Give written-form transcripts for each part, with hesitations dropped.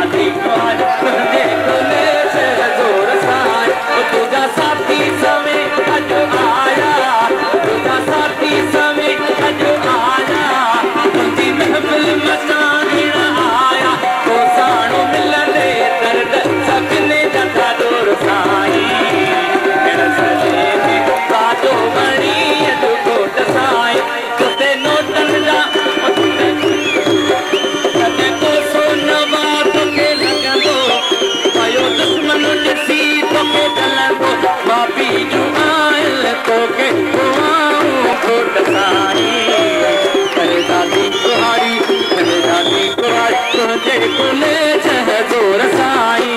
दादी कुआर तुझे खुले जोर साई तुझा साथी समय अज आया तुझा साथी समय अज आया तुझी महफिल मचाने आया तो साणो मिलने दर्द सकने जता दूर साई मेरा सजे में बातो बनी अज कोट साई तुते नोटन जा कदे को सोनवा तो के लगंदो पायो दुश्मन ॾिसी तो के डलंदो बापी जो आयल तो के कोट साई करे दादी कुहारी तुझे कुले छह जोर साई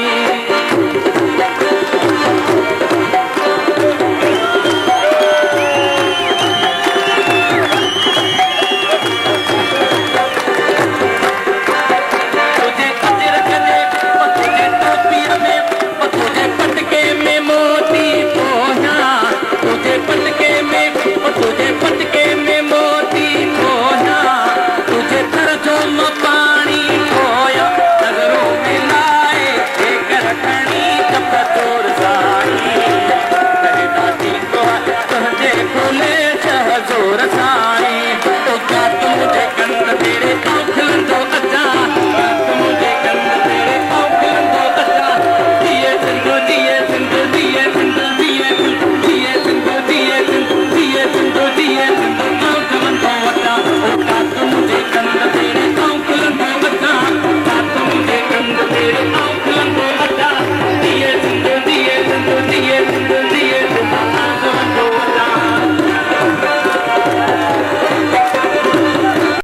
तेरे